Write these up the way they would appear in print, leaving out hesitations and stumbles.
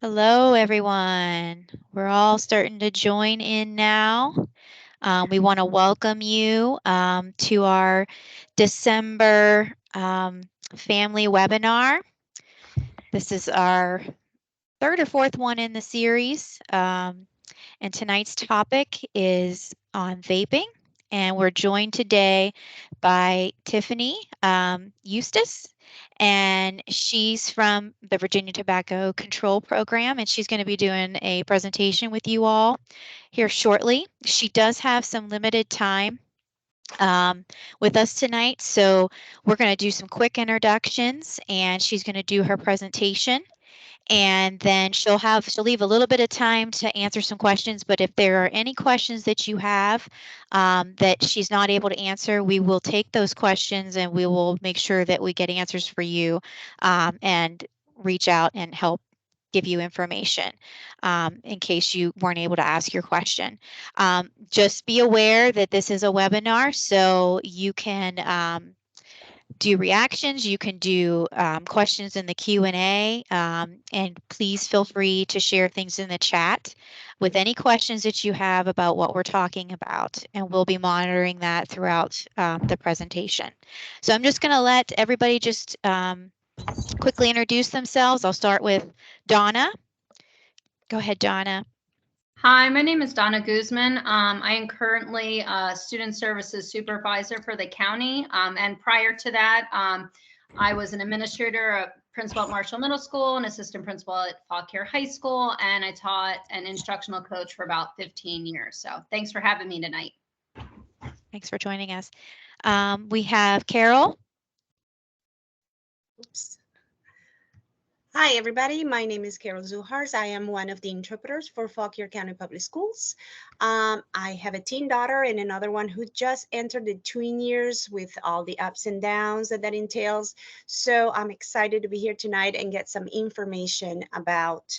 Hello, everyone. We're all starting to join in now. We want to welcome you to our December family webinar. This is our third or fourth one in the series. And tonight's topic is on vaping. And we're joined today by Tiffany Eustace, and she's from the Virginia Tobacco Control Program, and she's going to be doing a presentation with you all here shortly. She does have some limited time with us tonight, so we're going to do some quick introductions, and she's going to do her presentation, and then she'll leave a little bit of time to answer some questions. But if there are any questions that you have that she's not able to answer, we will take those questions and we will make sure that we get answers for you and reach out and help give you information in case you weren't able to ask your question. Just be aware that this is a webinar, so you can do reactions, you can do questions in the Q&A, and please feel free to share things in the chat with any questions that you have about what we're talking about, and we'll be monitoring that throughout the presentation. So I'm just going to let everybody just quickly introduce themselves. I'll start with Donna. Go ahead, Donna. Hi, my name is Donna Guzman. I am currently a student services supervisor for the county. And prior to that, I was an administrator, a principal at Marshall Middle School, an assistant principal at Fauquier High School, and I taught an instructional coach for about 15 years. So thanks for having me tonight. Thanks for joining us. We have Carol. Oops. Hi, everybody. My name is Carol Zuhars. I am one of the interpreters for Fauquier County Public Schools. I have a teen daughter and another one who just entered the tween years with all the ups and downs that entails. So I'm excited to be here tonight and get some information about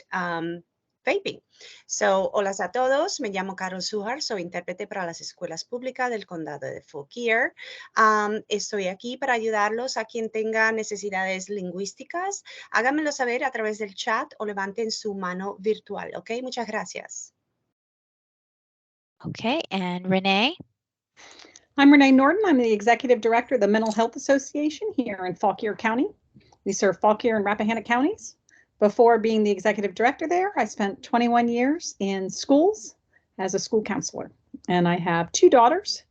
vaping. So, hola a todos, me llamo Carol Zuhar, soy intérprete para las escuelas públicas del condado de Fauquier. Estoy aquí para ayudarlos a quien tenga necesidades lingüísticas. Háganmelo saber a través del chat o levanten su mano virtual, ¿ok? Muchas gracias. Okay, and Renee? I'm Renee Norton. I'm the Executive Director of the Mental Health Association here in Fauquier County. We serve Fauquier and Rappahannock counties. Before being the Executive Director there, I spent 21 years in schools as a school counselor. And I have two daughters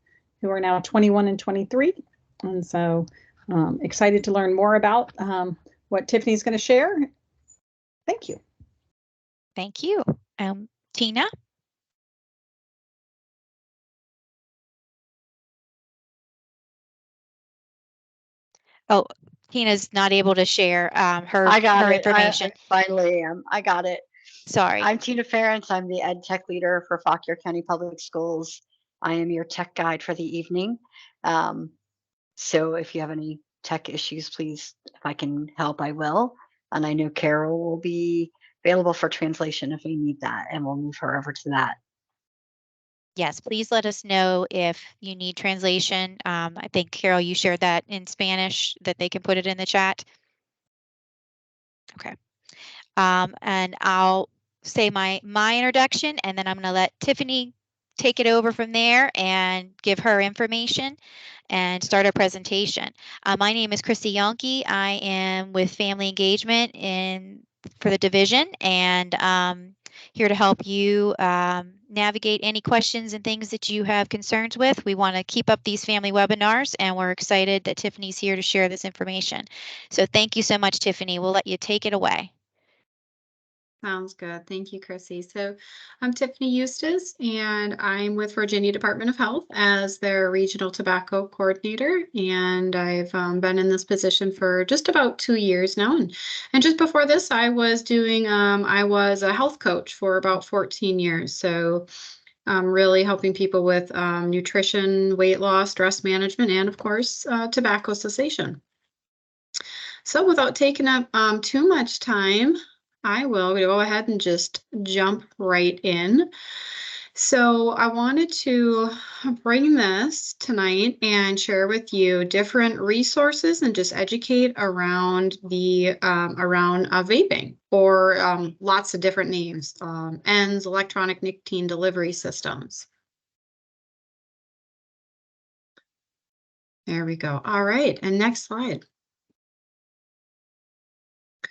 who are now 21 and 23. And so excited to learn more about what Tiffany's going to share. Thank you. Thank you. Tina? Oh, Tina's not able to share her information. I finally am. I got it. Sorry. I'm Tina Ferentz. I'm the Ed Tech Leader for Fauquier County Public Schools. I am your tech guide for the evening. So if you have any tech issues, please, if I can help, I will. And I know Carol will be available for translation if we need that, and we'll move her over to that. Yes, please let us know if you need translation. I think, Carol, you shared that in Spanish, that they can put it in the chat. Okay. And I'll say my introduction, and then I'm going to let Tiffany take it over from there and give her information and start our presentation. My name is Christy Yonke. I am with Family Engagement for the division, and here to help you navigate any questions and things that you have concerns with. We want to keep up these family webinars, and we're excited that Tiffany's here to share this information. So thank you so much, Tiffany. We'll let you take it away. Sounds good. Thank you, Chrissy. So I'm Tiffany Eustace, and I'm with Virginia Department of Health as their Regional Tobacco Coordinator. And I've been in this position for just about 2 years now. And just before this, I was a health coach for about 14 years. So really helping people with nutrition, weight loss, stress management, and of course, tobacco cessation. So without taking up too much time, I will go ahead and just jump right in. So I wanted to bring this tonight and share with you different resources and just educate around the around vaping, or lots of different names, ENDS, electronic nicotine delivery systems. There we go. All right, and next slide.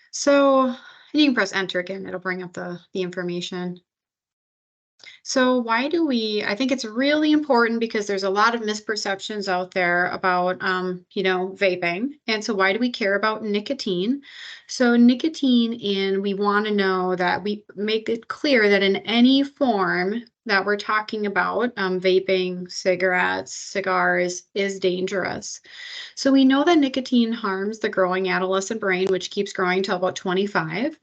So you can press enter again, it'll bring up the information. So why do we, I think it's really important because there's a lot of misperceptions out there about, vaping. And so why do we care about nicotine? So nicotine, and we want to know that we make it clear that in any form that we're talking about, vaping, cigarettes, cigars, is dangerous. So we know that nicotine harms the growing adolescent brain, which keeps growing till about 25.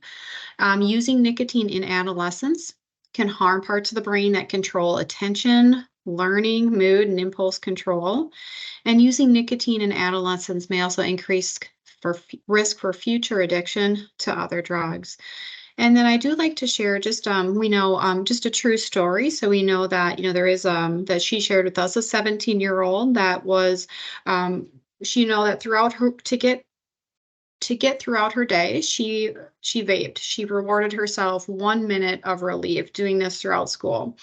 Using nicotine in adolescence can harm parts of the brain that control attention, learning, mood, and impulse control. And using nicotine in adolescence may also increase risk for future addiction to other drugs. And then I do like to share just we know just a true story. So we know that there is that she shared with us, a 17-year-old that was she that throughout her to get throughout her day, she vaped. She rewarded herself 1 minute of relief doing this throughout school.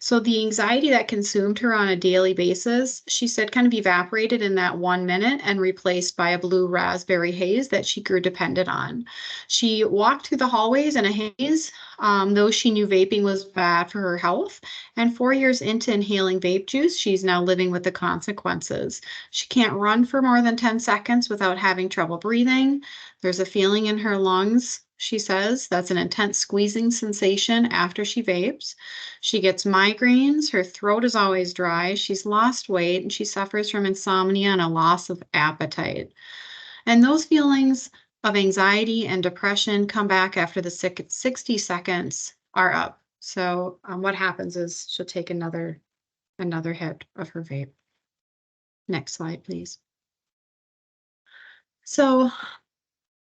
So the anxiety that consumed her on a daily basis, she said, kind of evaporated in that 1 minute and replaced by a blue raspberry haze that she grew dependent on. She walked through the hallways in a haze, though she knew vaping was bad for her health. And 4 years into inhaling vape juice, she's now living with the consequences. She can't run for more than 10 seconds without having trouble breathing. There's a feeling in her lungs, she says, that's an intense squeezing sensation after she vapes. She gets migraines, her throat is always dry, she's lost weight, and she suffers from insomnia and a loss of appetite. And those feelings of anxiety and depression come back after the 60 seconds are up. So what happens is she'll take another hit of her vape. Next slide, please. So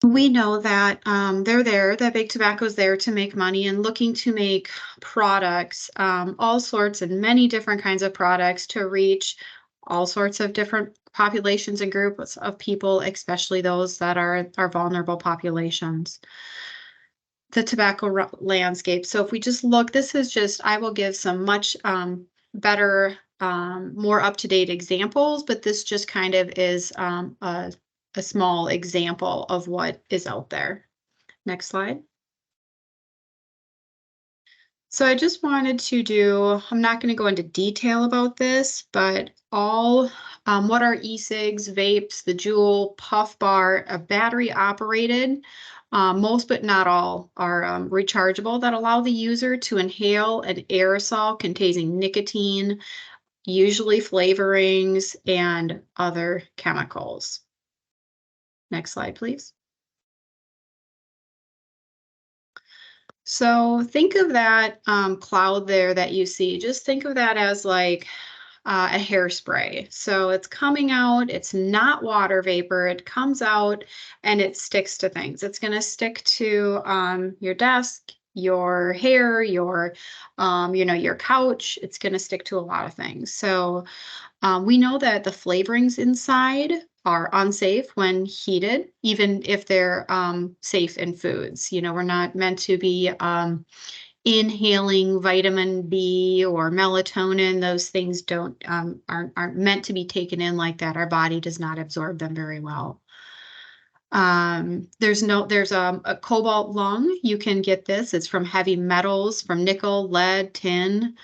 we know that that Big Tobacco is there to make money and looking to make products, all sorts and many different kinds of products to reach all sorts of different populations and groups of people, especially those that are vulnerable populations. The tobacco landscape. So if we just look, this is just, I will give some much better, more up-to-date examples, but this just kind of is a small example of what is out there. Next slide. So I just wanted to do, I'm not going to go into detail about this, but all what are e-cigs, vapes, the Juul, puff bar, battery operated, most but not all are rechargeable, that allow the user to inhale an aerosol containing nicotine, usually flavorings, and other chemicals. Next slide, please. So think of that cloud there that you see. Just think of that as like a hairspray. So it's coming out, it's not water vapor, it comes out and it sticks to things. It's going to stick to your desk, your hair, your couch. It's going to stick to a lot of things. So we know that the flavorings inside are unsafe when heated, even if they're safe in foods. We're not meant to be inhaling vitamin B or melatonin. Those things aren't meant to be taken in like that. Our body does not absorb them very well. There's a cobalt lung. You can get this. It's from heavy metals, from nickel, lead, tin.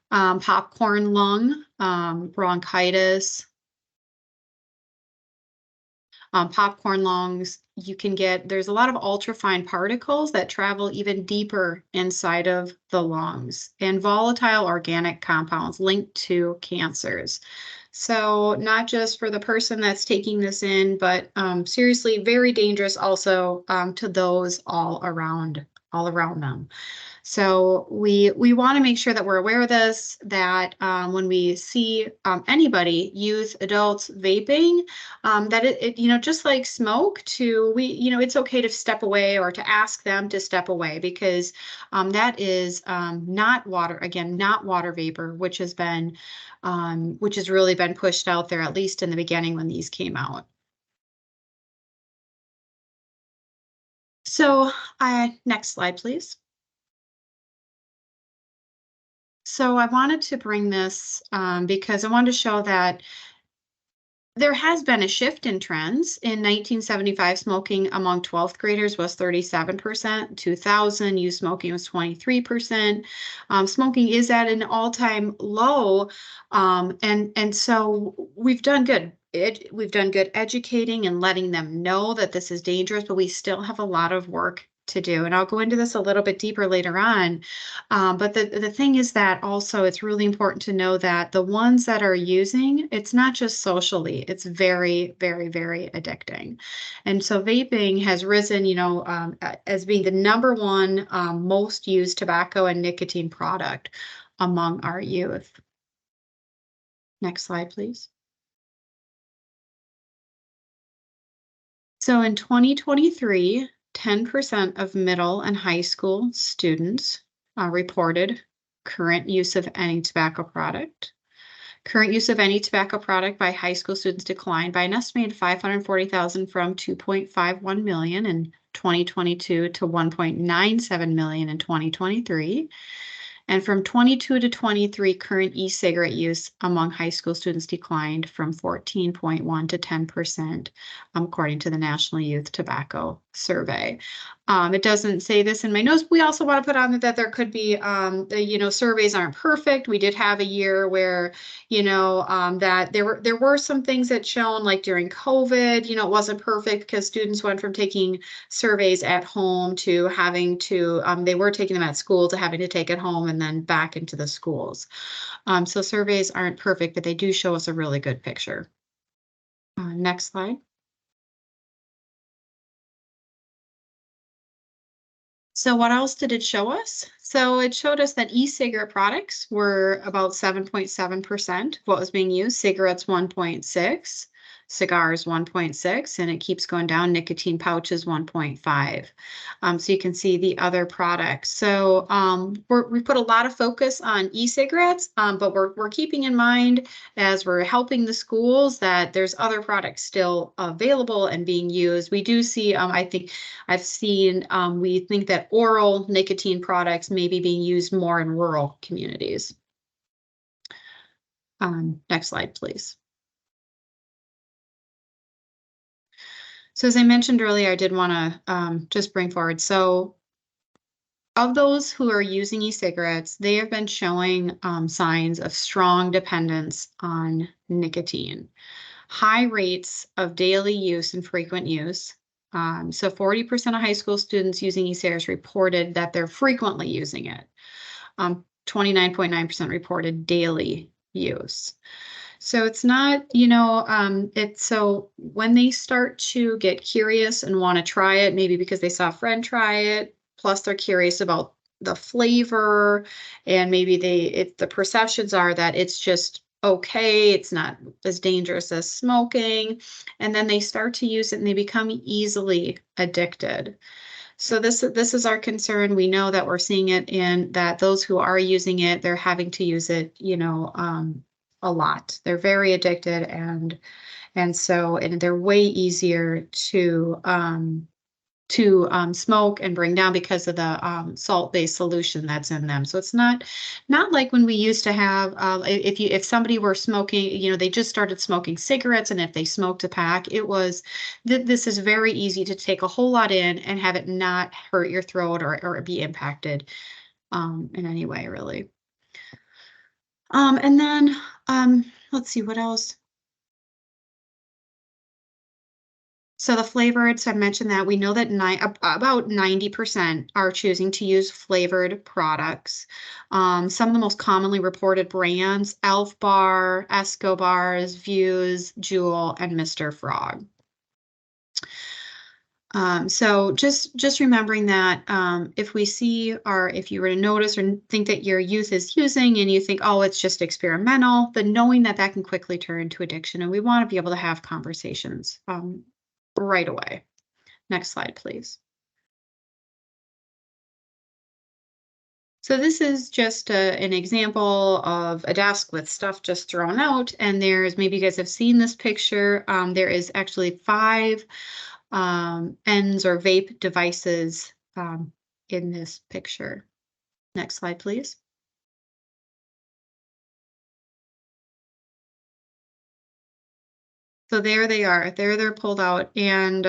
Popcorn lung, bronchitis. Popcorn lungs, you can get, there's a lot of ultrafine particles that travel even deeper inside of the lungs, and volatile organic compounds linked to cancers. So not just for the person that's taking this in, but seriously, very dangerous also to those all around all around them. So we want to make sure that we're aware of this, that when we see anybody, youth, adults, vaping, that it, you know, just like smoke, you know, it's okay to step away or to ask them to step away, because that is not water, again, not water vapor, which has really been pushed out there, at least in the beginning when these came out. So next slide, please. So I wanted to bring this because I wanted to show that there has been a shift in trends. In 1975, smoking among 12th graders was 37%. 2000, youth smoking was 23%. Smoking is at an all-time low, and so we've done good. We've done good educating and letting them know that this is dangerous, but we still have a lot of work to do. And I'll go into this a little bit deeper later on. But the thing is that also it's really important to know that the ones that are using, it's not just socially, it's very, very, very addicting. And so vaping has risen, you know, as being the #1 most used tobacco and nicotine product among our youth. Next slide, please. So in 2023, 10% of middle and high school students reported current use of any tobacco product. Current use of any tobacco product by high school students declined by an estimated 540,000 from 2.51 million in 2022 to 1.97 million in 2023. And from 22 to 23, current e-cigarette use among high school students declined from 14.1 to 10%, according to the National Youth Tobacco Survey. It doesn't say this in my notes. We also want to put on that there could be, you know, surveys aren't perfect. We did have a year where, you know, that there were some things that shown, like during COVID, you know, it wasn't perfect because students went from taking surveys at home to having to, they were taking them at school to having to take it home and then back into the schools. So surveys aren't perfect, but they do show us a really good picture. Next slide. So what else did it show us? So it showed us that e-cigarette products were about 7.7% what was being used, cigarettes 1.6%, cigars 1.6%, and it keeps going down, nicotine pouches 1.5%. So you can see the other products. So we put a lot of focus on e-cigarettes, but we're keeping in mind as we're helping the schools that there's other products still available and being used. We do see, I think I've seen, we think that oral nicotine products may be being used more in rural communities. Next slide, please. So as I mentioned earlier, I did want to just bring forward. So of those who are using e-cigarettes, they have been showing signs of strong dependence on nicotine. High rates of daily use and frequent use. So 40% of high school students using e-cigarettes reported that they're frequently using it. 29.9% reported daily use. So it's not, you know, it's so when they start to get curious and want to try it, maybe because they saw a friend try it, plus they're curious about the flavor, and maybe the perceptions are that it's just okay, it's not as dangerous as smoking, and then they start to use it and they become easily addicted. So this is our concern. We know that we're seeing it in that those who are using it, they're having to use it, you know, a lot. They're very addicted, and they're way easier to smoke and bring down because of the salt-based solution that's in them. So it's not like when we used to have, if somebody were smoking, you know, they just started smoking cigarettes, and if they smoked a pack, it was, this is very easy to take a whole lot in and have it not hurt your throat or be impacted in any way, really. And then let's see what else. So the flavored, so I mentioned that we know that about 90% are choosing to use flavored products. Some of the most commonly reported brands: Elf Bar, Escobars, Views, Jewel, and Mr. Frog. So just remembering that if we see, or if you were to notice or think that your youth is using and you think, oh, it's just experimental, then knowing that that can quickly turn to addiction, and we want to be able to have conversations right away. Next slide, please. So this is just an example of a desk with stuff just thrown out, and there's, maybe you guys have seen this picture, there is actually 5 ends or vape devices in this picture. Next slide, please. So there they are. There they're pulled out. And,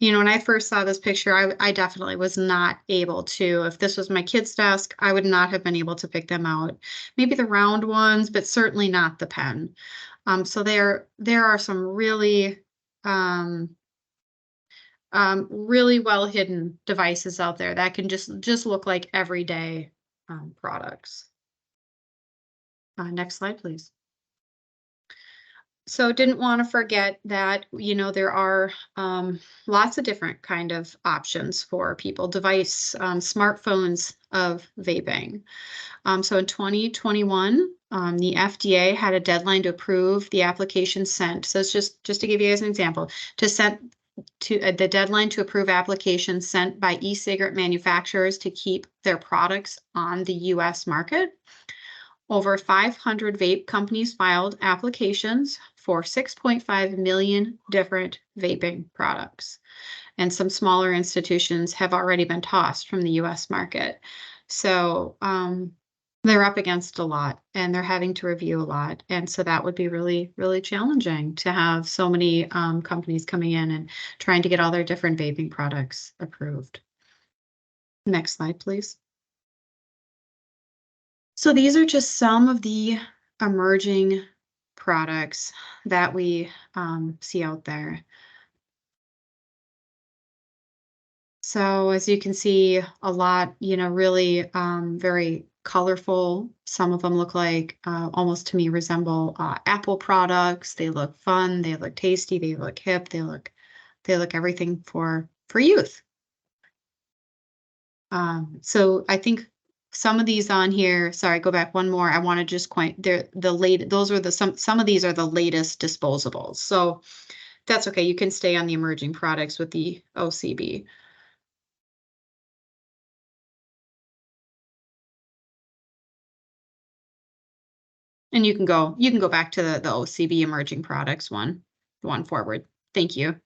you know, when I first saw this picture, I definitely was not able to. If this was my kid's desk, I would not have been able to pick them out. Maybe the round ones, but certainly not the pen. So there are some really really well hidden devices out there that can just look like everyday products. Next slide, please. So didn't want to forget that, you know, there are lots of different kind of options for people, smartphones of vaping. So in 2021, the FDA had a deadline to approve the application sent. So it's just to give you guys an example, the deadline to approve applications sent by e-cigarette manufacturers to keep their products on the US market. Over 500 vape companies filed applications for 6.5 million different vaping products. And some smaller institutions have already been tossed from the US market. So they're up against a lot, and they're having to review a lot. And so that would be really, really challenging to have so many companies coming in and trying to get all their different vaping products approved. Next slide, please. So these are just some of the emerging products that we see out there. So as you can see, a lot, you know, really very colorful. Some of them look like, almost to me, resemble Apple products. They look fun, they look tasty, they look hip, they look everything for youth. So I think some of these on here, sorry, go back one more. I want to just point, those are some of these are the latest disposables. So that's okay. You can stay on the emerging products with the OCB. And you can go back to the OCB emerging products one forward. Thank you.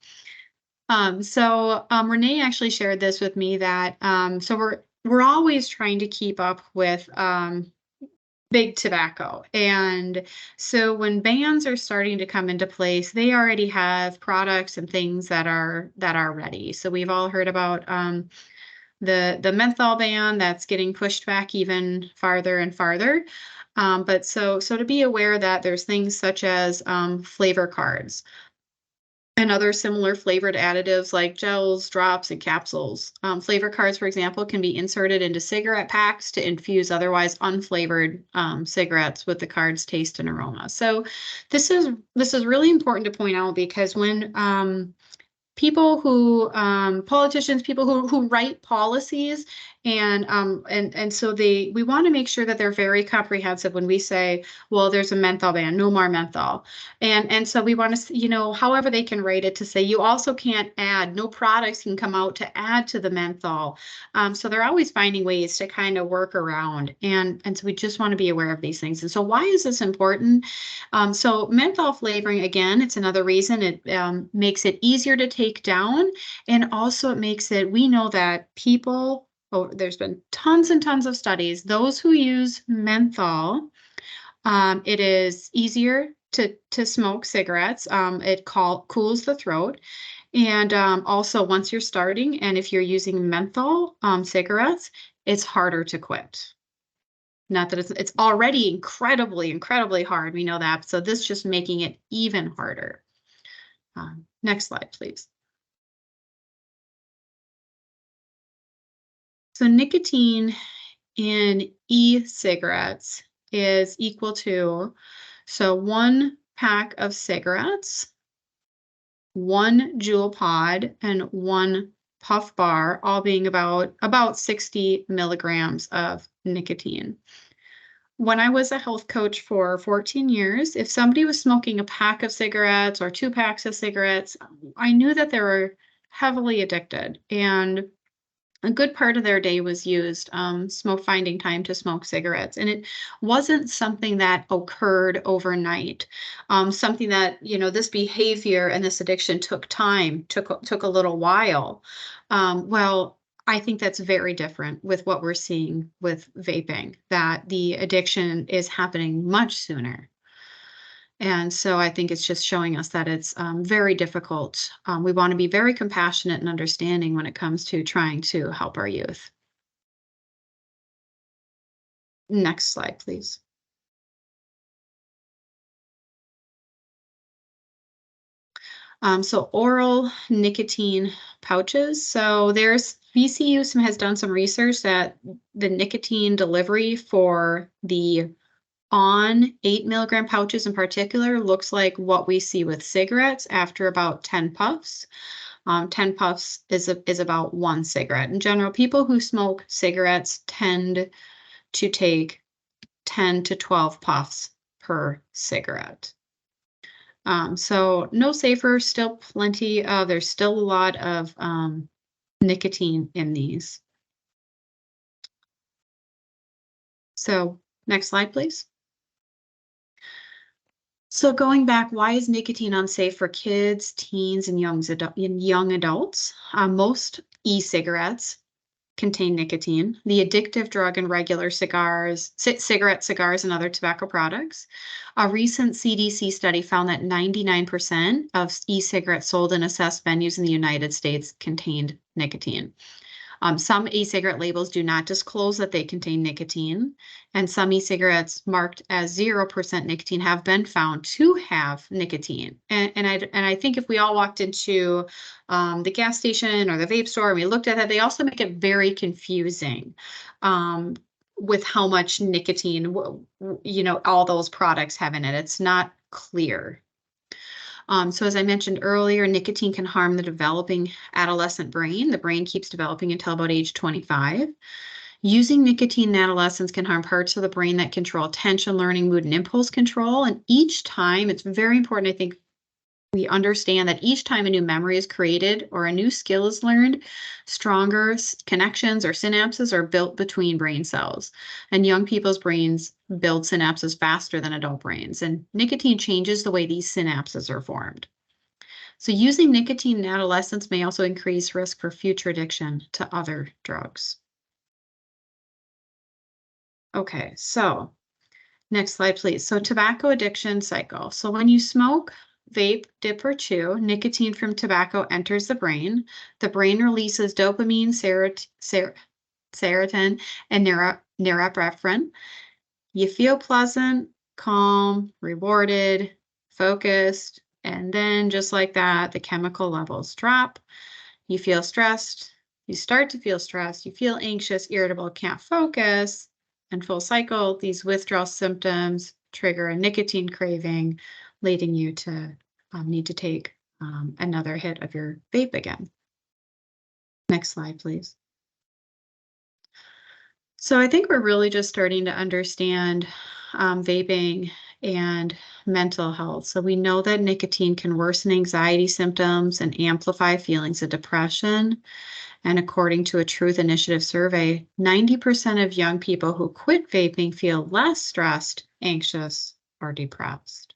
So Renee actually shared this with me that so we're always trying to keep up with big tobacco. And so when bans are starting to come into place, they already have products and things that are ready. So we've all heard about the menthol ban that's getting pushed back even farther and farther. But so to be aware that there's things such as flavor cards and other similar flavored additives like gels, drops, and capsules. Flavor cards, for example, can be inserted into cigarette packs to infuse otherwise unflavored cigarettes with the card's taste and aroma. So this is really important to point out, because when people who politicians, people who write policies, and so we want to make sure that they're very comprehensive when we say, well, there's a menthol ban, no more menthol, and so we want to, you know, however they can write it to say you also can't add, no products can come out to add to the menthol. So they're always finding ways to kind of work around, and so we just want to be aware of these things. And so why is this important? So menthol flavoring, again, it's another reason it makes it easier to take down, and also it makes it, we know that people, there's been tons and tons of studies, those who use menthol, it is easier to smoke cigarettes. It cools the throat. And also, once you're starting, and if you're using menthol cigarettes, it's harder to quit. Not that it's already incredibly hard. We know that. So this just making it even harder. Next slide, please. So nicotine in e-cigarettes is equal to, so 1 pack of cigarettes 1 jewel pod, and 1 puff bar, all being about 60 milligrams of nicotine. When I was a health coach for 14 years, if somebody was smoking a pack of cigarettes or 2 packs of cigarettes, I knew that they were heavily addicted, and a good part of their day was used finding time to smoke cigarettes. And it wasn't something that occurred overnight. Something that, this behavior and this addiction took time, took a little while. Well, I think that's very different with what we're seeing with vaping, that the addiction is happening much sooner. And so I think it's just showing us that it's very difficult. We want to be very compassionate and understanding when it comes to trying to help our youth. Next slide, please. So oral nicotine pouches. So VCU has done some research that the nicotine delivery for the on 8 milligram pouches in particular looks like what we see with cigarettes after about 10 puffs. 10 puffs is about 1 cigarette. In general, people who smoke cigarettes tend to take 10 to 12 puffs per cigarette. So no safer, still there's still a lot of nicotine in these. So next slide, please. So going back, why is nicotine unsafe for kids, teens, and young adults? Most e-cigarettes contain nicotine, the addictive drug in regular cigars, cigars, and other tobacco products. A recent CDC study found that 99% of e-cigarettes sold in assessed venues in the United States contained nicotine. Some e-cigarette labels do not disclose that they contain nicotine, and some e-cigarettes marked as 0% nicotine have been found to have nicotine. And I think if we all walked into the gas station or the vape store and we looked at that, they also make it very confusing with how much nicotine, all those products have in it. It's not clear. So as I mentioned earlier, nicotine can harm the developing adolescent brain. The brain keeps developing until about age 25. Using nicotine in adolescence can harm parts of the brain that control attention, learning, mood, and impulse control. And each time, it's very important, I think, we understand that each time a new memory is created or a new skill is learned, stronger connections or synapses are built between brain cells. And young people's brains build synapses faster than adult brains. And nicotine changes the way these synapses are formed. So using nicotine in adolescence may also increase risk for future addiction to other drugs. Okay, so next slide, please. So tobacco addiction cycle. So when you smoke, vape, dip, or chew, nicotine from tobacco enters the brain. The brain releases dopamine, serotonin, and norepinephrine. You feel pleasant, calm, rewarded, focused, and then just like that, the chemical levels drop. You feel stressed. You start to feel stressed. You feel anxious, irritable, can't focus. And full cycle, these withdrawal symptoms trigger a nicotine craving, leading you to need to take another hit of your vape again. Next slide, please. So I think we're really just starting to understand vaping and mental health. So we know that nicotine can worsen anxiety symptoms and amplify feelings of depression. And according to a Truth Initiative survey, 90% of young people who quit vaping feel less stressed, anxious, or depressed.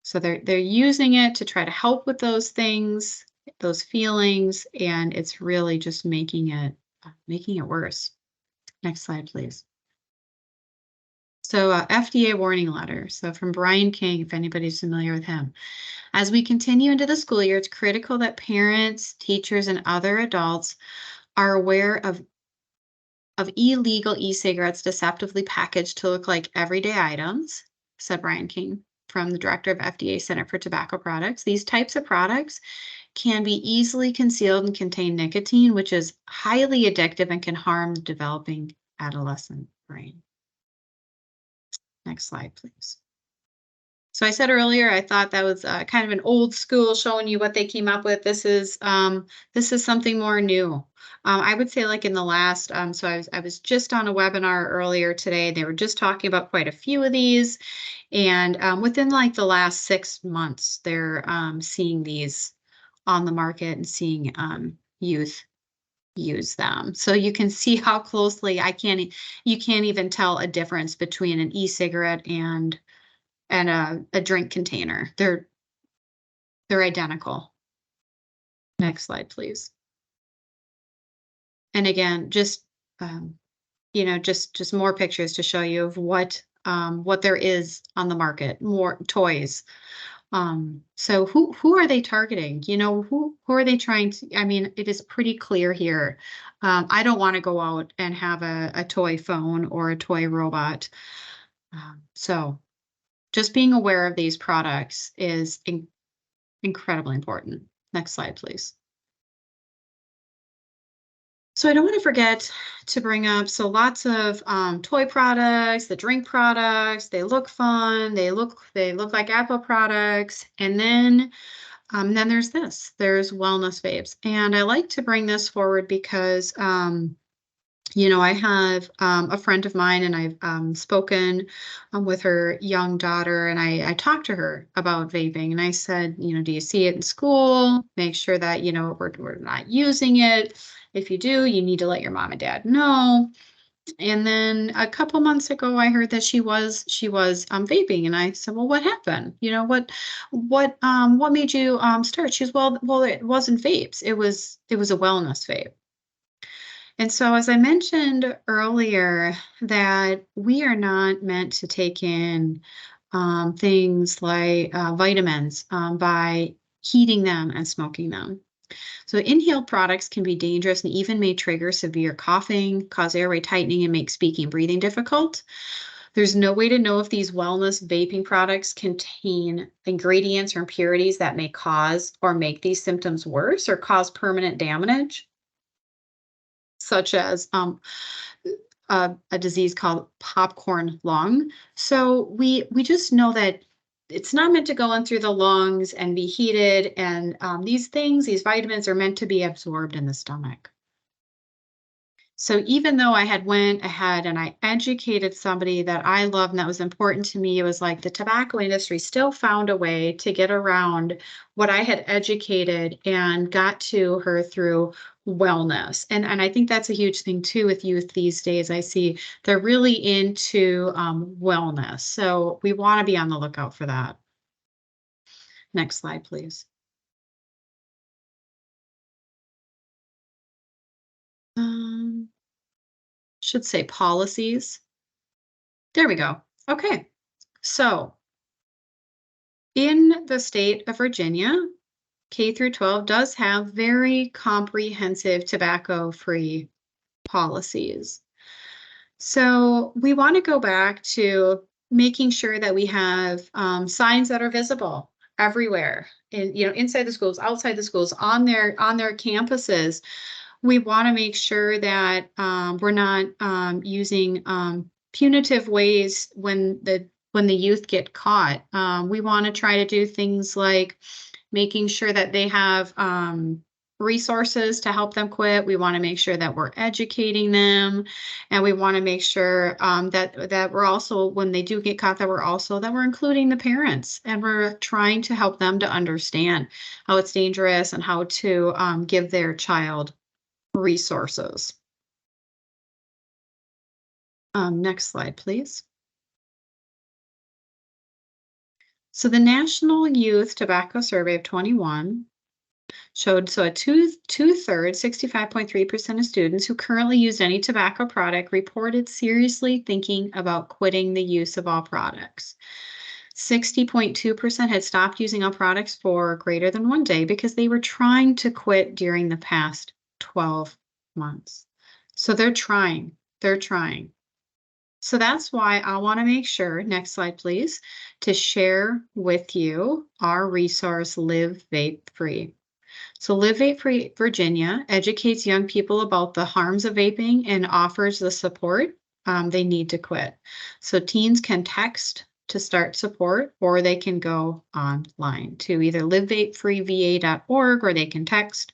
So they're using it to try to help with those things, those feelings, and it's really just making it worse. Next slide, please. So FDA warning letter. So from Brian King, if anybody's familiar with him. As we continue into the school year, it's critical that parents, teachers, and other adults are aware of illegal e-cigarettes deceptively packaged to look like everyday items, said Brian King, from the director of FDA Center for Tobacco Products. These types of products can be easily concealed and contain nicotine, which is highly addictive and can harm the developing adolescent brain. Next slide, please. So I said earlier, I thought that was kind of an old school showing you what they came up with. This is something more new. I would say like in the last, so I was just on a webinar earlier today. They were just talking about quite a few of these. And within like the last 6 months, they're seeing these on the market and seeing youth use them. So you can see how closely you can't even tell a difference between an e-cigarette and a drink container. They're identical. Next slide, please. And again, just just more pictures to show you of what there is on the market, more toys. So who are they targeting? Who are they trying to? I mean, it is pretty clear here. I don't want to go out and have a toy phone or a toy robot. So just being aware of these products is incredibly important. Next slide, please. So I don't want to forget to bring up, so lots of toy products, the drink products, they look fun, they look like Apple products. And then there's there's wellness vapes. And I like to bring this forward because I have a friend of mine, and I've spoken with her young daughter, and I talked to her about vaping, and I said, do you see it in school? Make sure that, we're not using it. If you do, you need to let your mom and dad know. And then a couple months ago, I heard that she was vaping, and I said, well, what happened? What made you start? She was, well, it wasn't vapes. It was a wellness vape. And so, as I mentioned earlier, that we are not meant to take in things like vitamins by heating them and smoking them. So inhaled products can be dangerous and even may trigger severe coughing, cause airway tightening, and make speaking and breathing difficult. There's no way to know if these wellness vaping products contain ingredients or impurities that may cause or make these symptoms worse or cause permanent damage, such as a disease called popcorn lung. So we just know that it's not meant to go in through the lungs and be heated. And these vitamins are meant to be absorbed in the stomach. So even though I had went ahead and I educated somebody that I love and that was important to me, it was like the tobacco industry still found a way to get around what I had educated and got to her through wellness. And I think that's a huge thing too with youth these days. I see they're really into wellness. So we want to be on the lookout for that. Next slide, please. Should say policies. There we go. Okay. So in the state of Virginia, K through 12 does have very comprehensive tobacco-free policies. So we want to go back to making sure that we have signs that are visible everywhere, inside the schools, outside the schools, on their campuses. We want to make sure that we're not using punitive ways when the youth get caught. We want to try to do things like making sure that they have resources to help them quit. We want to make sure that we're educating them, and we want to make sure that we're also, when they do get caught, that we're including the parents, and we're trying to help them to understand how it's dangerous and how to give their child resources. Next slide, please. So the National Youth Tobacco Survey of 21 showed, so a two-thirds, 65.3% of students who currently use any tobacco product reported seriously thinking about quitting the use of all products. 60.2% had stopped using all products for greater than 1 day because they were trying to quit during the past 12 months. So they're trying. So that's why I want to make sure, next slide please, to share with you our resource, Live Vape Free. So Live Vape Free Virginia educates young people about the harms of vaping and offers the support they need to quit. So teens can text to start support, or they can go online to either livevapefreeva.org, or they can text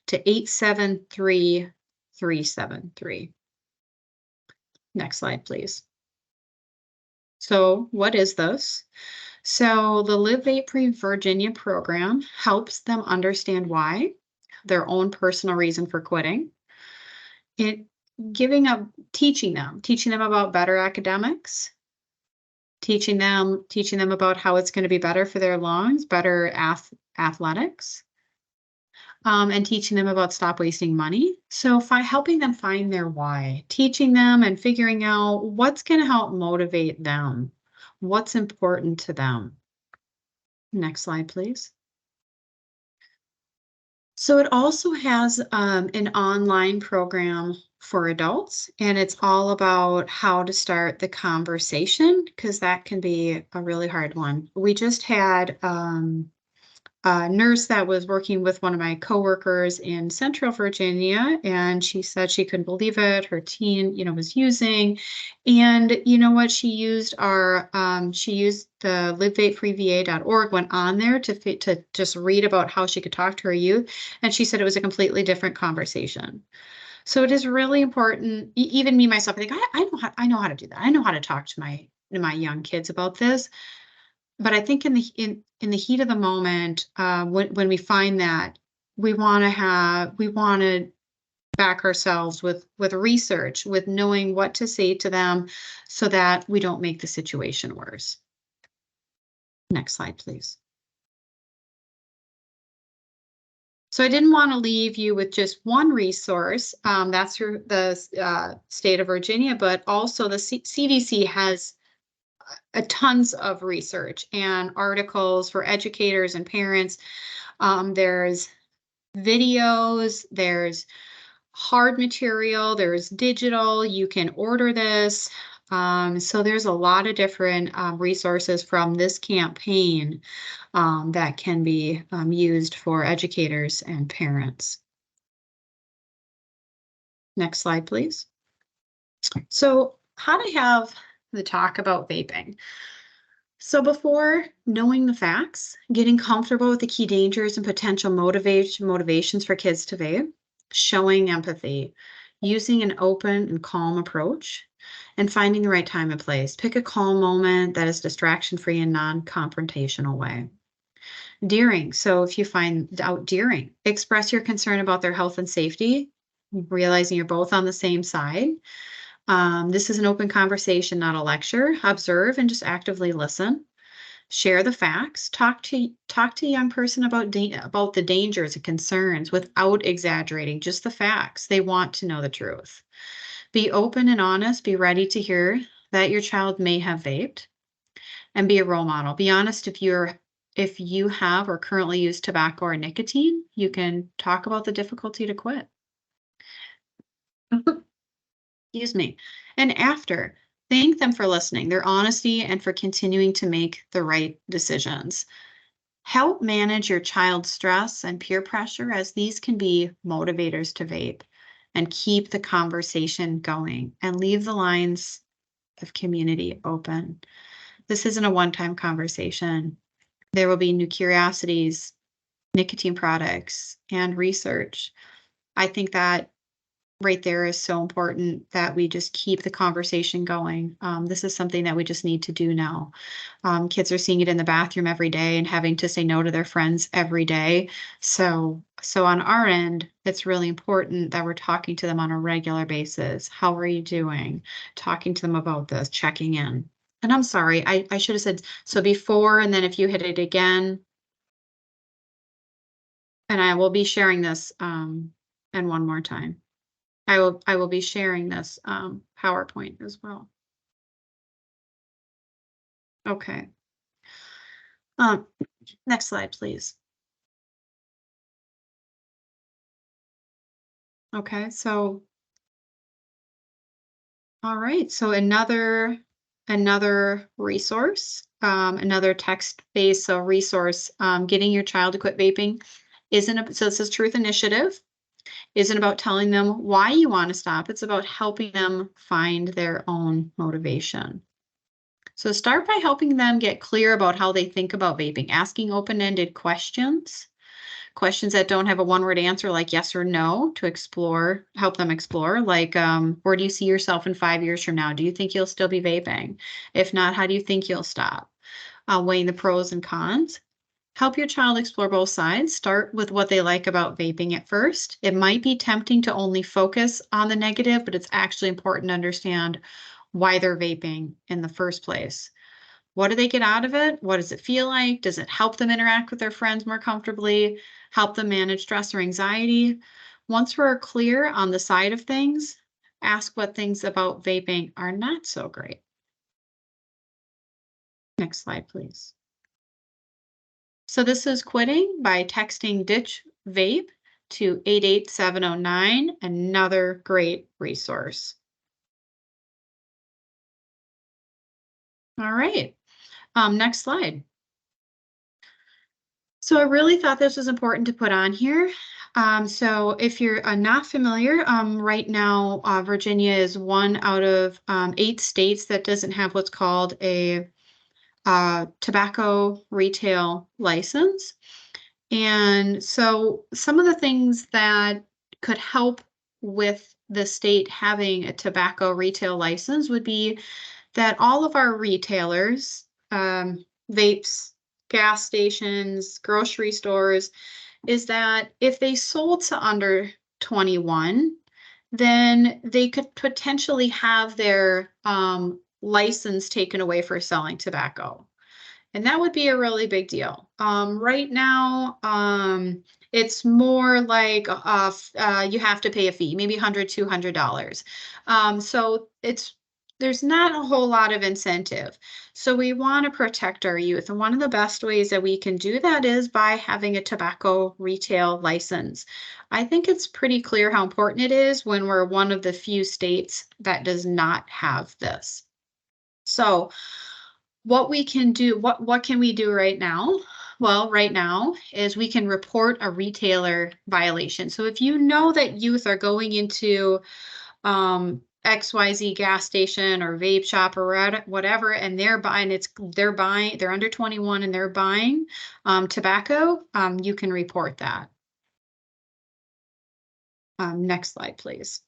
to 873-373. Next slide, please. So what is this? So the Live Vape Free Virginia program helps them understand why, their own personal reason for quitting. Teaching them about better academics, teaching them about how it's going to be better for their lungs, better athletics, and teaching them about stop wasting money. So helping them find their why, teaching them and figuring out what's going to help motivate them, what's important to them. Next slide, please. So it also has an online program for adults, and it's all about how to start the conversation, because that can be a really hard one. We just had a nurse that was working with one of my coworkers in Central Virginia, and she said she couldn't believe it. Her teen, was using, and you know what? She used the livevapefreeva.org, went on there to just read about how she could talk to her youth, and she said it was a completely different conversation. So it is really important. Even me myself, I think I know how to do that. I know how to talk to my young kids about this. But I think in the heat of the moment, when we find that, we want to back ourselves with research, with knowing what to say to them, so that we don't make the situation worse. Next slide, please. So I didn't want to leave you with just one resource. That's through the state of Virginia, but also the CDC has tons of research and articles for educators and parents. There's videos, there's hard material, there's digital, you can order this. So there's a lot of different resources from this campaign that can be used for educators and parents. Next slide, please. So how to have the talk about vaping. So before knowing the facts, getting comfortable with the key dangers and potential motivations for kids to vape, showing empathy, using an open and calm approach, and finding the right time and place. Pick a calm moment that is distraction-free and non-confrontational way. During, so if you find out during, express your concern about their health and safety, realizing you're both on the same side. This is an open conversation, not a lecture. Observe and just actively listen. Share the facts. Talk to a young person about the dangers and concerns without exaggerating, just the facts. They want to know the truth. Be open and honest. Be ready to hear that your child may have vaped, and be a role model. Be honest if you have or currently use tobacco or nicotine. You can talk about the difficulty to quit. Excuse me. And after, thank them for listening, their honesty, and for continuing to make the right decisions. Help manage your child's stress and peer pressure, as these can be motivators to vape, and keep the conversation going and leave the lines of community open. This isn't a one-time conversation. There will be new curiosities, nicotine products, and research. I think that right there is so important that we just keep the conversation going. This is something that we just need to do now. Kids are seeing it in the bathroom every day and having to say no to their friends every day. So on our end, it's really important that we're talking to them on a regular basis. How are you doing? Talking to them about this, checking in. And I'm sorry, I should have said, so before, and then if you hit it again, and I will be sharing this, and one more time. I will be sharing this PowerPoint as well. Okay. Next slide, please. Okay, so all right, so another resource, another text-based resource, getting your child to quit vaping so it says Truth Initiative. Isn't about telling them why you want to stop. It's about helping them find their own motivation. So start by helping them get clear about how they think about vaping, asking open-ended questions that don't have a one-word answer like yes or no to explore, help them explore, like where do you see yourself in 5 years from now? Do you think you'll still be vaping? If not, how do you think you'll stop? Weighing the pros and cons. Help your child explore both sides. Start with what they like about vaping at first. It might be tempting to only focus on the negative, but it's actually important to understand why they're vaping in the first place. What do they get out of it? What does it feel like? Does it help them interact with their friends more comfortably? Help them manage stress or anxiety? Once we're clear on the side of things, ask what things about vaping are not so great. Next slide, please. So this is quitting by texting ditch vape to 88709, another great resource. All right, next slide. So I really thought this was important to put on here. So if you're not familiar, right now, Virginia is one out of 8 states that doesn't have what's called a tobacco retail license. And so some of the things that could help with the state having a tobacco retail license would be that all of our retailers, vapes, gas stations, grocery stores, is that if they sold to under 21, then they could potentially have their license taken away for selling tobacco. And that would be a really big deal. Right now, it's more like you have to pay a fee, maybe $100, $200. So there's not a whole lot of incentive. So we want to protect our youth. And one of the best ways that we can do that is by having a tobacco retail license. I think it's pretty clear how important it is when we're one of the few states that does not have this. So what we can do, what can we do right now? Well, right now is we can report a retailer violation. So if you know that youth are going into XYZ gas station or vape shop or whatever, and they're under 21 and they're buying tobacco, you can report that. Next slide, please.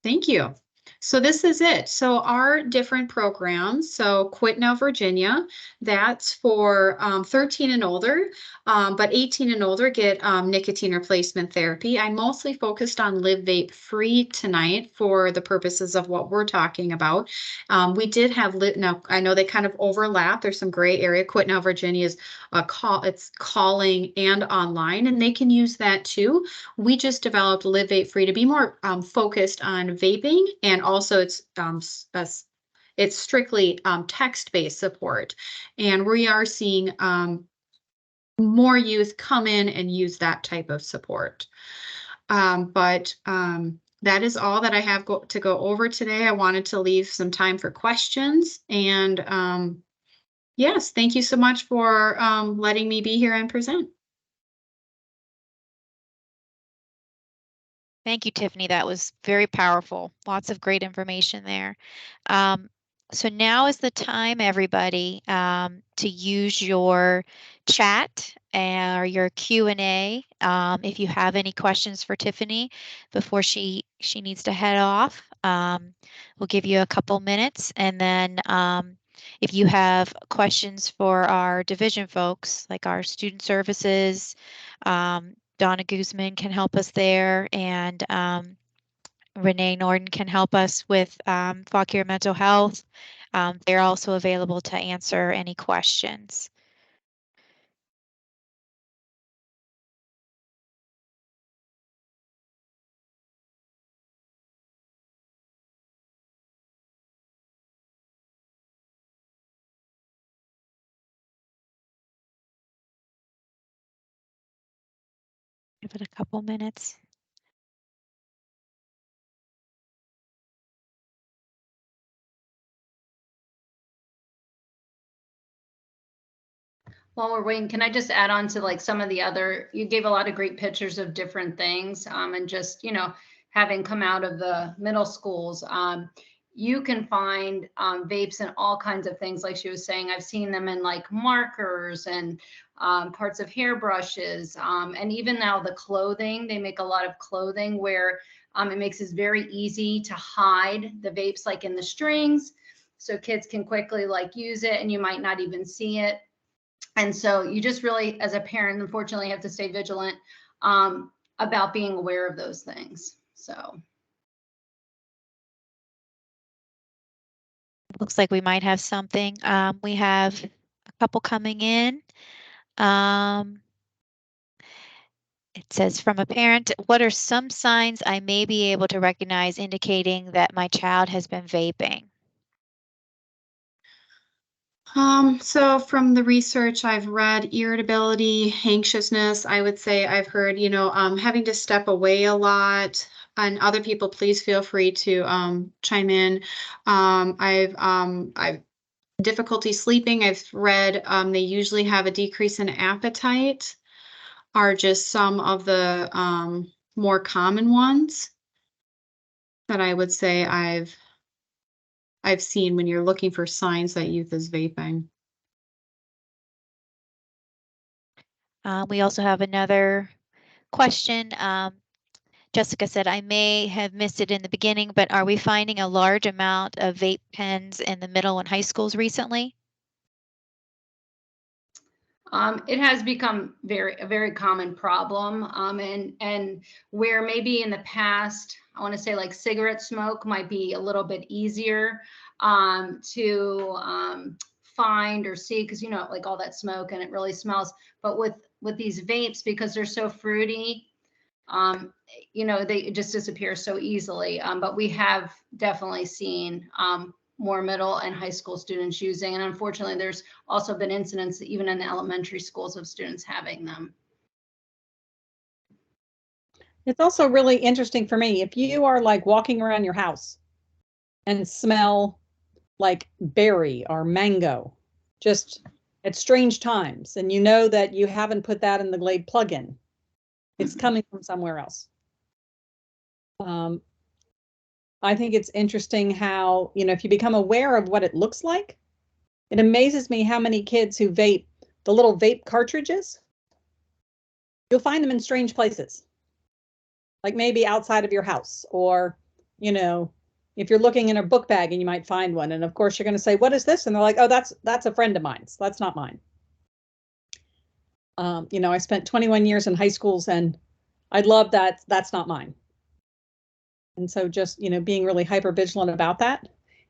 Thank you. So this is it. So our different programs, so Quit Now Virginia, that's for 13 and older, but 18 and older get nicotine replacement therapy. I mostly focused on Live Vape Free tonight for the purposes of what we're talking about. We did have now I know they kind of overlap. There's some gray area. Quit Now Virginia is it's calling and online, and they can use that too. We just developed Live Vape Free to be more focused on vaping, and also it's strictly text-based support. And we are seeing more youth come in and use that type of support. But that is all that I have to go over today. I wanted to leave some time for questions. And yes, thank you so much for letting me be here and present. Thank you, Tiffany. That was very powerful. Lots of great information there. So now is the time, everybody, to use your chat or your Q&A. If you have any questions for Tiffany before she needs to head off, we'll give you a couple minutes. And then if you have questions for our division folks, like our student services, Donna Guzman can help us there, and Renee Norton can help us with Fauquier Mental Health. They're also available to answer any questions. Give it a couple minutes. While we're waiting, can I just add on to like some of the other, you gave a lot of great pictures of different things, and just, having come out of the middle schools, you can find vapes in all kinds of things. Like she was saying, I've seen them in like markers and parts of hairbrushes, and even now the clothing. They make a lot of clothing where it makes it very easy to hide the vapes, like in the strings, so kids can quickly like use it and you might not even see it. And so you just really, as a parent, unfortunately, have to stay vigilant about being aware of those things. So. Looks like we might have something. We have a couple coming in. It says, from a parent, what are some signs I may be able to recognize indicating that my child has been vaping? So from the research I've read, irritability, anxiousn's, I would say I've heard, having to step away a lot. And other people, please feel free to chime in. I've difficulty sleeping. I've read they usually have a decrease in appetite, are just some of the more common ones that I would say I've seen when you're looking for signs that youth is vaping. We also have another question. Jessica said, I may have missed it in the beginning, but are we finding a large amount of vape pens in the middle and high schools recently? It has become a very common problem, and where maybe in the past, I want to say like cigarette smoke might be a little bit easier to find or see, because like all that smoke and it really smells. But with these vapes, because they're so fruity, they just disappear so easily. But we have definitely seen more middle and high school students using. And unfortunately, there's also been incidents even in the elementary schools of students having them. It's also really interesting for me, if you are like walking around your house and smell like berry or mango, just at strange times, and you know that you haven't put that in the Glade plugin, it's coming from somewhere else. I think it's interesting how, if you become aware of what it looks like, it amazes me how many kids who vape the little vape cartridges, you'll find them in strange places, like maybe outside of your house, or, if you're looking in a book bag and you might find one. And of course you're going to say, what is this? And they're like, oh, that's a friend of mine's. That's not mine. I spent 21 years in high schools and I love that. That's not mine. And so just, being really hyper vigilant about that.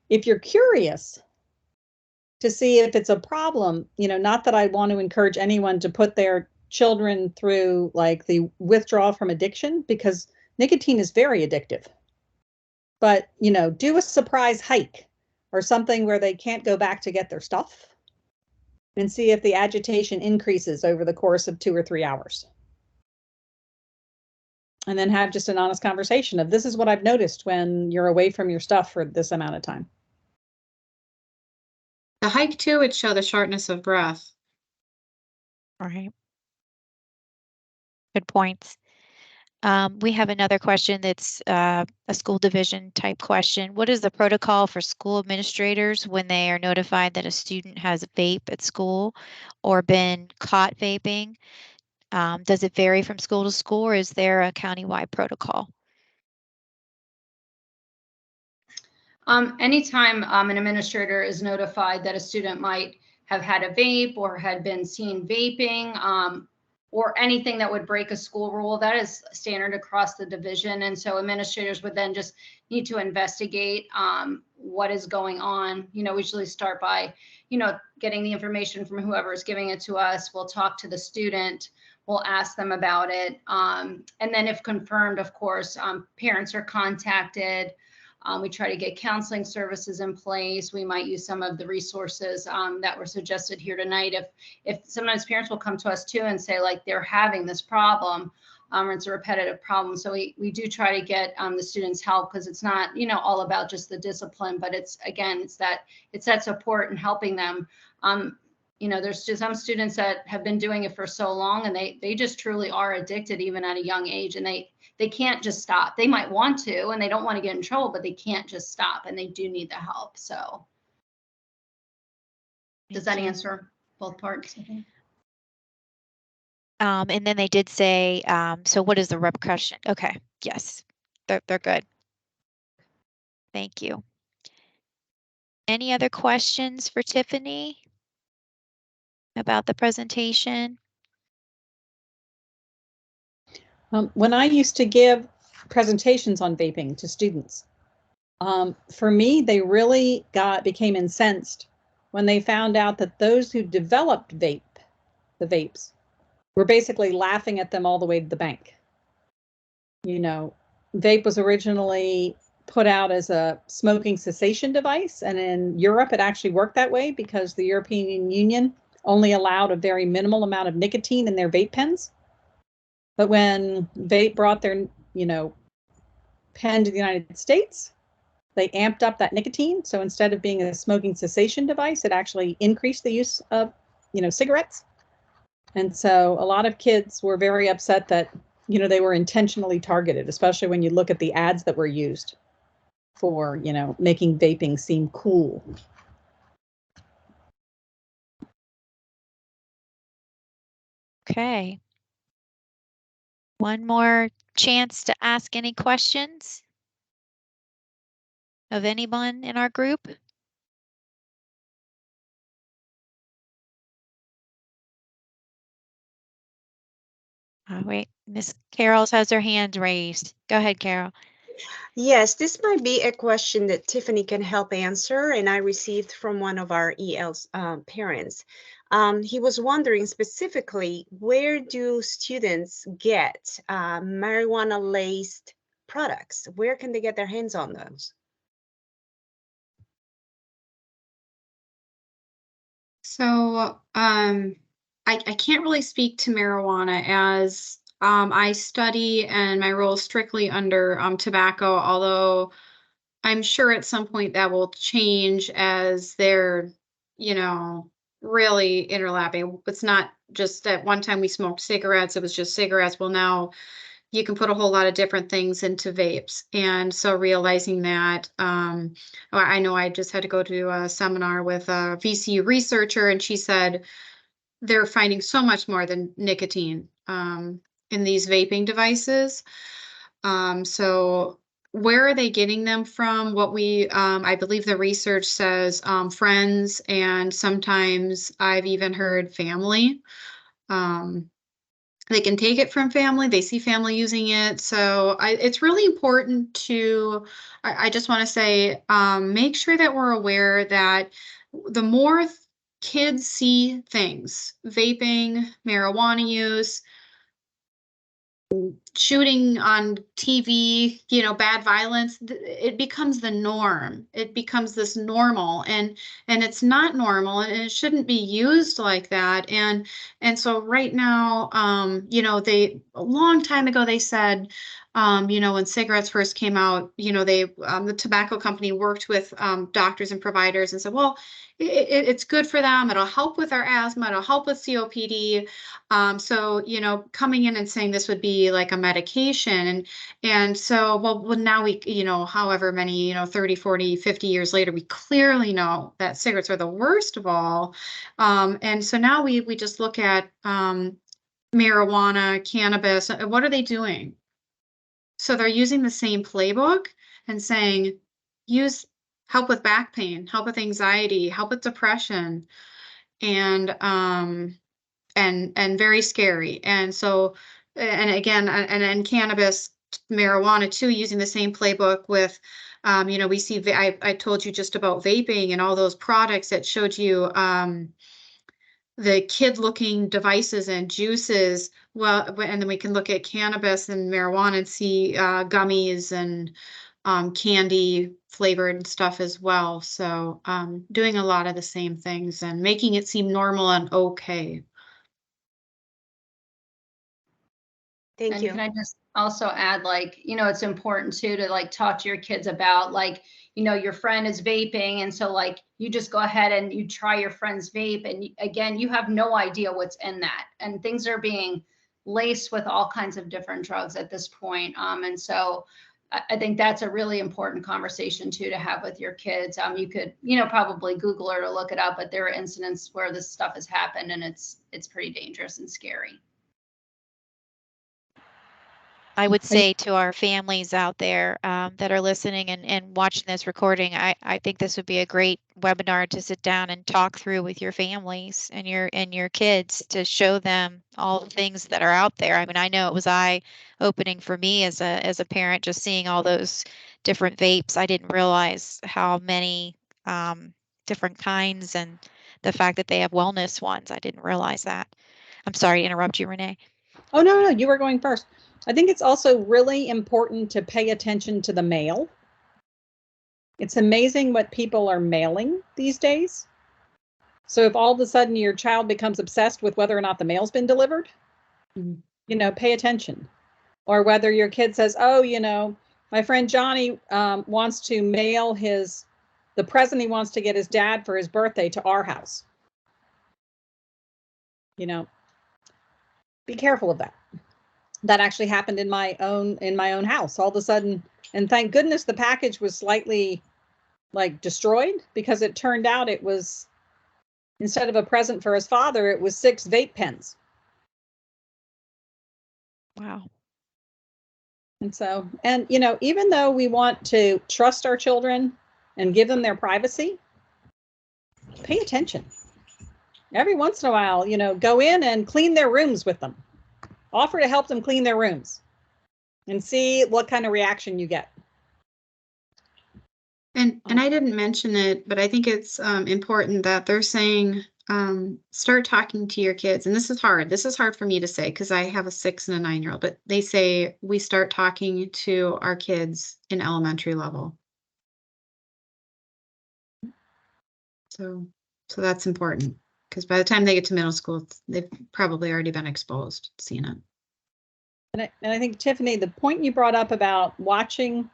If you're curious to see if it's a problem, not that I want to encourage anyone to put their children through like the withdrawal from addiction, because nicotine is very addictive. But, do a surprise hike or something where they can't go back to get their stuff and see if the agitation increases over the course of 2 or 3 hours. And then have just an honest conversation of, this is what I've noticed when you're away from your stuff for this amount of time. The hike too would show the shortness of breath. All right. Good points. We have another question that's a school division type question. What is the protocol for school administrators when they are notified that a student has a vape at school or been caught vaping? Does it vary from school to school, or is there a countywide protocol? Anytime an administrator is notified that a student might have had a vape or had been seen vaping, or anything that would break a school rule, that is standard across the division. And so administrators would then just need to investigate what is going on. We usually start by, getting the information from whoever is giving it to us. We'll talk to the student. We'll ask them about it. And then if confirmed, of course, parents are contacted. We try to get counseling services in place. We might use some of the resources that were suggested here tonight. If sometimes parents will come to us too and say like they're having this problem, or it's a repetitive problem. So we do try to get the students help, because it's not, all about just the discipline, but it's that support and helping them. There's just some students that have been doing it for so long, and they just truly are addicted even at a young age, and they they can't just stop. They might want to, and they don't want to get in trouble, but they can't just stop, and they do need the help. So does that answer both parts? And then they did say, so what is the repercussion? Okay, yes, they're good. Thank you. Any other questions for Tiffany about the presentation? When I used to give presentations on vaping to students, for me, they really became incensed when they found out that those who developed the vapes, were basically laughing at them all the way to the bank. You know, vape was originally put out as a smoking cessation device, and in Europe it actually worked that way because the European Union only allowed a very minimal amount of nicotine in their vape pens. But when vape brought their, pen to the United States, they amped up that nicotine. So instead of being a smoking cessation device, it actually increased the use of, cigarettes. And so a lot of kids were very upset that, they were intentionally targeted, especially when you look at the ads that were used for, making vaping seem cool. Okay. One more chance to ask any questions of anyone in our group. Oh, wait, Miss Carol has her hand raised. Go ahead, Carol. Yes, this might be a question that Tiffany can help answer, and I received from one of our EL's parents. He was wondering specifically, where do students get marijuana-laced products? Where can they get their hands on those? So I can't really speak to marijuana as I study and my role is strictly under tobacco, although I'm sure at some point that will change as they're, really interlapping. It's not just at one time we smoked cigarettes, it was just cigarettes. Well, now you can put a whole lot of different things into vapes. And so realizing that, I know I just had to go to a seminar with a VCU researcher, and she said they're finding so much more than nicotine in these vaping devices. So where are they getting them from? What I believe the research says friends, and sometimes I've even heard family. They can take it from family. They see family using it. So it's really important to, I just want to say, make sure that we're aware that the more kids see things, vaping, marijuana use, shooting on TV, bad violence, it becomes the norm. It becomes this normal, and it's not normal, and it shouldn't be used like that. And so right now, they a long time ago they said, when cigarettes first came out, the tobacco company worked with doctors and providers and said, well, it's good for them. It'll help with our asthma. It'll help with COPD. So, coming in and saying this would be like a medication. And so, well, now we, however many, 30, 40, 50 years later, we clearly know that cigarettes are the worst of all. And so now we just look at marijuana, cannabis. What are they doing? So they're using the same playbook and saying, help with back pain, help with anxiety, help with depression, and very scary. And so, and again, and cannabis, marijuana too, using the same playbook with, we see, I told you just about vaping and all those products that showed you the kid looking devices and juices. Well, and then we can look at cannabis and marijuana and see gummies and candy flavored stuff as well. So doing a lot of the same things and making it seem normal and okay. Thank you. Can I just also add, it's important too to talk to your kids about your friend is vaping, and so you just go ahead and you try your friend's vape, and again, you have no idea what's in that, and things are being laced with all kinds of different drugs at this point. And so I think that's a really important conversation too to have with your kids. You could, probably Google it or look it up, but there are incidents where this stuff has happened, and it's pretty dangerous and scary. I would say to our families out there that are listening and watching this recording, I think this would be a great webinar to sit down and talk through with your families and your kids to show them all the things that are out there. I mean, I know it was eye-opening for me as a parent, just seeing all those different vapes. I didn't realize how many different kinds, and the fact that they have wellness ones. I didn't realize that. I'm sorry to interrupt you, Renee. Oh, no, you were going first. I think it's also really important to pay attention to the mail. It's amazing what people are mailing these days. So if all of a sudden your child becomes obsessed with whether or not the mail's been delivered, pay attention. Or whether your kid says, oh, my friend Johnny wants to mail the present he wants to get his dad for his birthday to our house. Be careful of that. That actually happened in my own house. All of a sudden, and thank goodness the package was slightly destroyed, because it turned out it was, instead of a present for his father, it was 6 vape pens. Wow. And so, even though we want to trust our children and give them their privacy, pay attention. Every once in a while, go in and clean their rooms with them. Offer to help them clean their rooms and see what kind of reaction you get. And I didn't mention it, but I think it's important that they're saying, start talking to your kids. And this is hard. This is hard for me to say because I have a 6 and a 9-year-old, but they say we start talking to our kids in elementary level. So that's important, because by the time they get to middle school, they've probably already been exposed, seen it. And I think, Tiffany, the point you brought up about watching,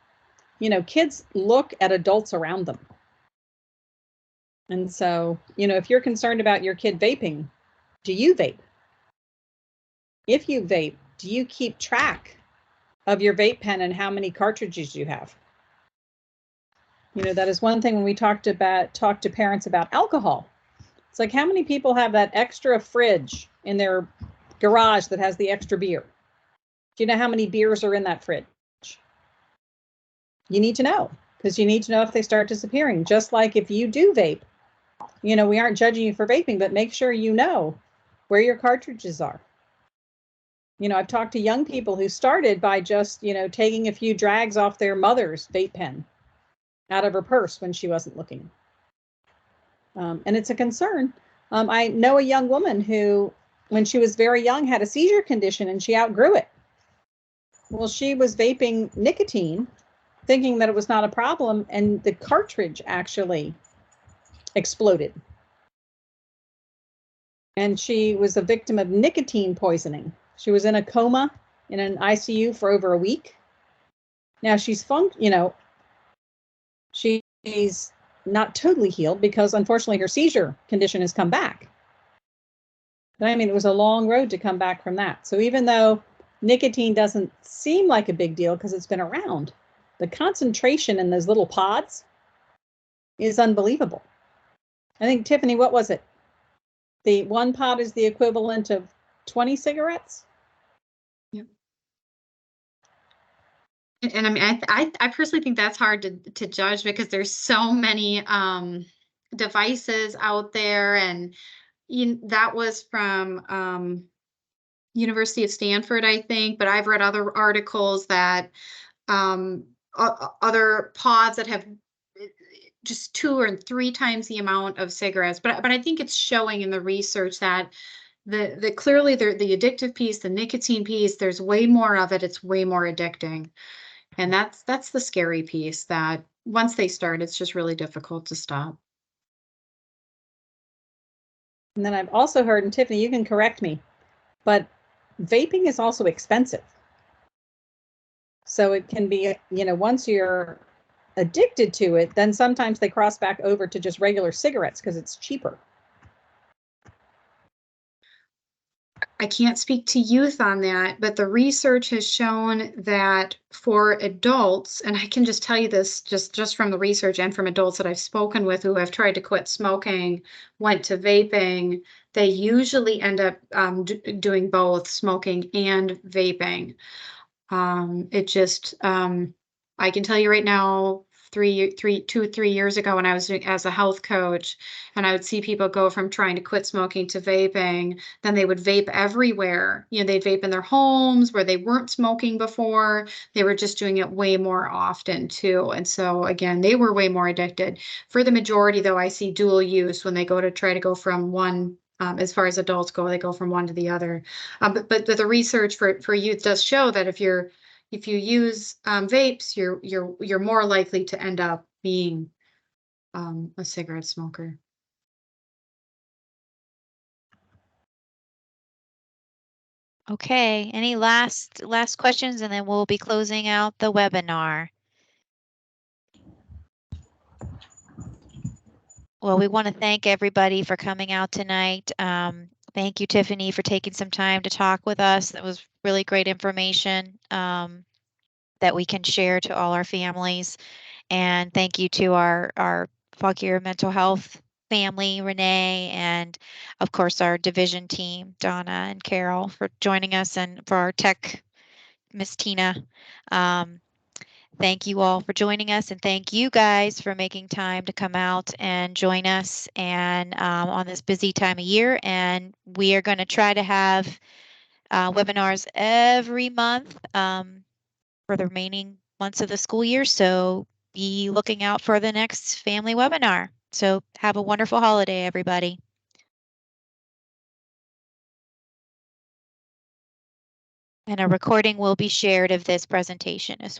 kids look at adults around them. And so, if you're concerned about your kid vaping, do you vape? If you vape, do you keep track of your vape pen and how many cartridges you have? That is one thing when we talk to parents about alcohol. It's like, how many people have that extra fridge in their garage that has the extra beer? Do you know how many beers are in that fridge? You need to know, because you need to know if they start disappearing. Just like if you do vape, we aren't judging you for vaping, but make sure you know where your cartridges are. I've talked to young people who started by just, taking a few drags off their mother's vape pen out of her purse when she wasn't looking. And it's a concern. I know a young woman who, when she was very young, had a seizure condition and she outgrew it. Well, she was vaping nicotine, thinking that it was not a problem, and the cartridge actually exploded. And she was a victim of nicotine poisoning. She was in a coma in an ICU for over a week. Now she's she's not totally healed, because unfortunately her seizure condition has come back. But I mean, it was a long road to come back from that. So even though nicotine doesn't seem like a big deal because it's been around, the concentration in those little pods is unbelievable. I think, Tiffany, what was it? The one pod is the equivalent of 20 cigarettes? Yep. And I mean, I personally think that's hard to judge, because there's so many devices out there, and that was from University of Stanford, I think, but I've read other articles that other pods that have just 2 or 3 times the amount of cigarettes. But I think it's showing in the research that the clearly the addictive piece, the nicotine piece, there's way more of it. It's way more addicting. And that's the scary piece, that once they start, it's just really difficult to stop. And then I've also heard, and Tiffany, you can correct me, but vaping is also expensive. So it can be, once you're addicted to it, then sometimes they cross back over to just regular cigarettes because it's cheaper. I can't speak to youth on that, but the research has shown that for adults, and I can just tell you this just from the research and from adults that I've spoken with who have tried to quit smoking, went to vaping, they usually end up doing both smoking and vaping. It just, I can tell you right now, 2, 3 years ago when I was doing as a health coach, and I would see people go from trying to quit smoking to vaping, then they would vape everywhere. You know, they'd vape in their homes where they weren't smoking before. They were just doing it way more often too. And so again, they were way more addicted. For the majority though, I see dual use when they go to try to go from one, as far as adults go, they go from one to the other. But the research for youth does show that if you use vapes, you're more likely to end up being a cigarette smoker. Okay, any last questions, and then we'll be closing out the webinar. Well, we want to thank everybody for coming out tonight. Thank you, Tiffany, for taking some time to talk with us. That was really great information that we can share to all our families. And thank you to our Fauquier Mental Health family, Renee, and of course our division team, Donna and Carol, for joining us, and for our tech, Miss Tina. Thank you all for joining us, and thank you guys for making time to come out and join us and on this busy time of year. And we are going to try to have webinars every month for the remaining months of the school year. So be looking out for the next family webinar. So have a wonderful holiday, everybody. And a recording will be shared of this presentation as well.